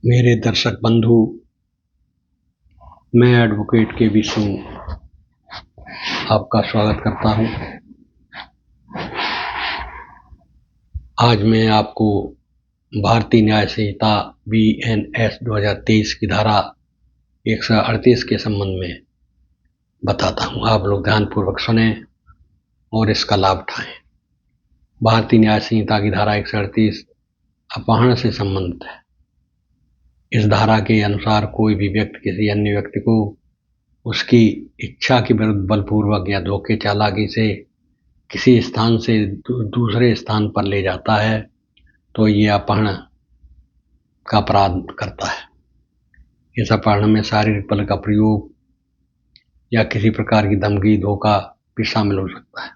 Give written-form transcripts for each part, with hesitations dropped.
मेरे दर्शक बंधु, मैं एडवोकेट के.वी. सिंह आपका स्वागत करता हूं। आज मैं आपको भारतीय न्याय संहिता BNS 2023 की धारा 138 के संबंध में बताता हूं। आप लोग ध्यानपूर्वक सुने और इसका लाभ उठाएं। भारतीय न्याय संहिता की धारा 138 अपहरण से संबंधित है। इस धारा के अनुसार कोई भी व्यक्ति किसी अन्य व्यक्ति को उसकी इच्छा के विरुद्ध बलपूर्वक या धोखे चालाकी से किसी स्थान से दूसरे स्थान पर ले जाता है तो ये अपहरण का अपराध करता है। इस अपहरण में शारीरिक बल का प्रयोग या किसी प्रकार की धमकी, धोखा भी शामिल हो सकता है।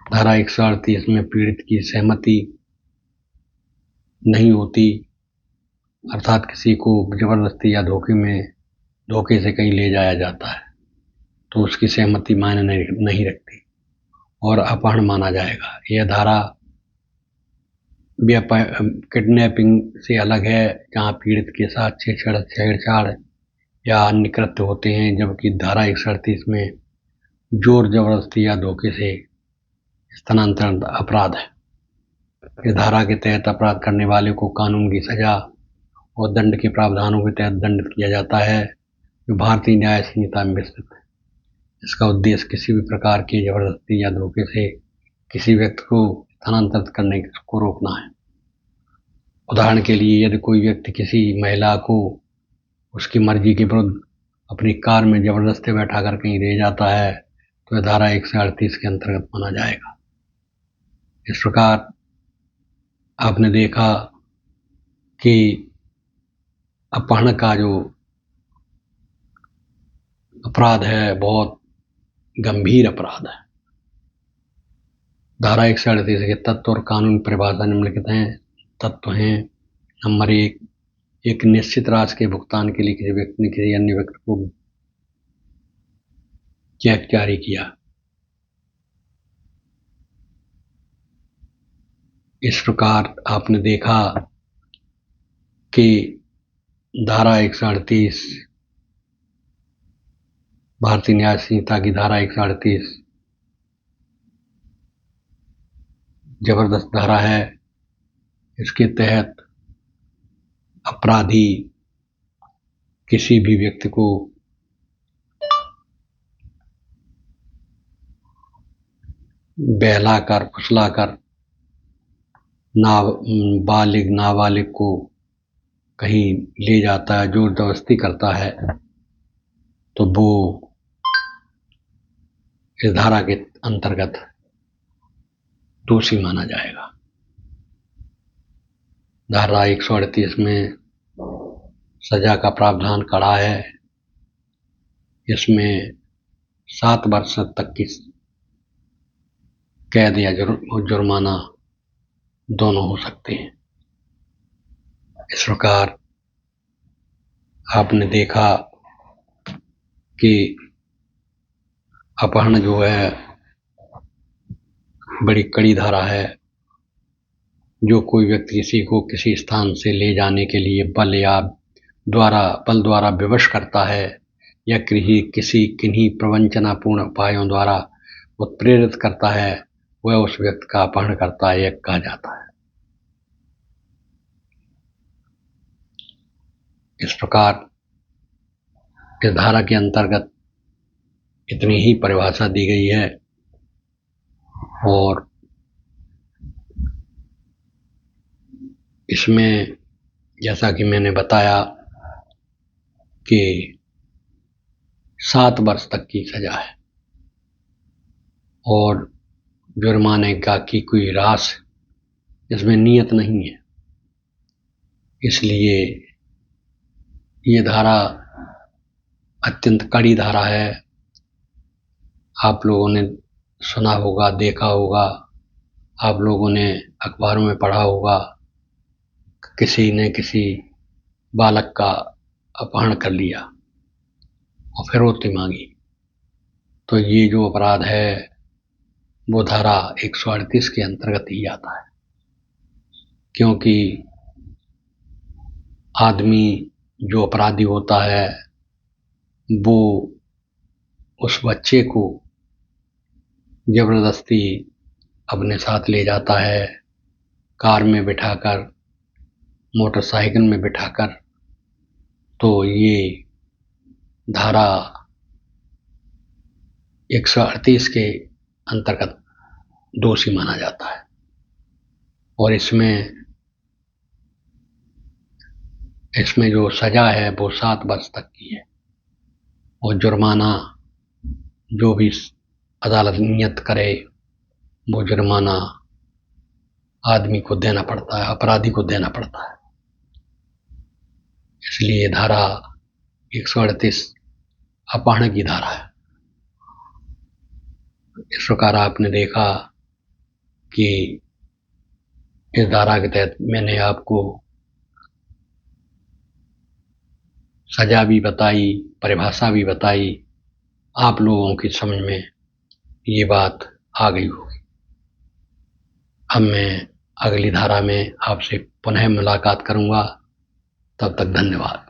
धारा 138 में पीड़ित की सहमति नहीं होती, अर्थात किसी को जबरदस्ती या धोखे से कहीं ले जाया जाता है तो उसकी सहमति मायने नहीं रखती और अपहरण माना जाएगा। यह धारा किडनैपिंग से अलग है, जहां पीड़ित के साथ छेड़छाड़ या अन्य कृत्य होते हैं, जबकि धारा 138 में जोर जबरदस्ती या धोखे से स्थानांतरण अपराध है। इस धारा के तहत अपराध करने वाले को कानून की सजा और दंड के प्रावधानों के तहत दंडित किया जाता है, जो भारतीय न्याय संहिता में विस्तृत है। इसका उद्देश्य किसी भी प्रकार की जबरदस्ती या धोखे से किसी व्यक्ति को स्थानांतरित करने को रोकना है। उदाहरण के लिए, यदि कोई व्यक्ति किसी महिला को उसकी मर्जी के विरुद्ध अपनी कार में जबरदस्ती बैठा कर कहीं ले जाता है तो यह धारा 138 के अंतर्गत माना जाएगा। इस प्रकार आपने देखा कि अपहरण का जो अपराध है बहुत गंभीर अपराध है। धारा 138 के तत्व और कानून परिभाषा निम्नलिखित हैं। तत्व हैं: नंबर 1, एक निश्चित राशि के भुगतान के लिए किसी व्यक्ति ने किसी अन्य व्यक्ति को चेक जारी किया। इस प्रकार आपने देखा कि धारा 138 भारतीय न्याय संहिता की धारा 138 जबरदस्त धारा है। इसके तहत अपराधी किसी भी व्यक्ति को बहलाकर, फुसलाकर नाबालिग को कहीं ले जाता है, जोर जबरदस्ती करता है, तो वो इस धारा के अंतर्गत दोषी माना जाएगा। धारा 138 में सजा का प्रावधान कड़ा है। इसमें 7 वर्ष तक की कैद या जुर्माना दोनों हो सकते हैं। इस प्रकार आपने देखा कि अपहरण जो है बड़ी कड़ी धारा है। जो कोई व्यक्ति किसी को किसी स्थान से ले जाने के लिए बल द्वारा विवश करता है या किन्हीं प्रवंचनापूर्ण उपायों द्वारा उत्प्रेरित करता है, वह उस व्यक्ति का अपहरण करता है, यह कहा जाता है। इस प्रकार इस धारा के अंतर्गत इतनी ही परिभाषा दी गई है और इसमें जैसा कि मैंने बताया कि 7 वर्ष तक की सजा है और जुर्माने का की कोई राशि इसमें नियत नहीं है। इसलिए ये धारा अत्यंत कड़ी धारा है। आप लोगों ने सुना होगा, देखा होगा, आप लोगों ने अखबारों में पढ़ा होगा, किसी ने किसी बालक का अपहरण कर लिया और फिरौती मांगी, तो ये जो अपराध है वो धारा 138 के अंतर्गत ही आता है, क्योंकि आदमी जो अपराधी होता है वो उस बच्चे को जबरदस्ती अपने साथ ले जाता है, कार में बिठाकर, मोटरसाइकिल में बिठाकर, तो ये धारा 138 के अंतर्गत दोषी माना जाता है और इसमें जो सजा है वो 7 वर्ष तक की है और जुर्माना जो भी अदालत नियत करे वो जुर्माना आदमी को देना पड़ता है, अपराधी को देना पड़ता है। इसलिए धारा 138 अपहरण की धारा है। इस प्रकार आपने देखा कि इस धारा के तहत मैंने आपको सजा भी बताई, परिभाषा भी बताई। आप लोगों की समझ में ये बात आ गई होगी। अब मैं अगली धारा में आपसे पुनः मुलाकात करूंगा। तब तक धन्यवाद।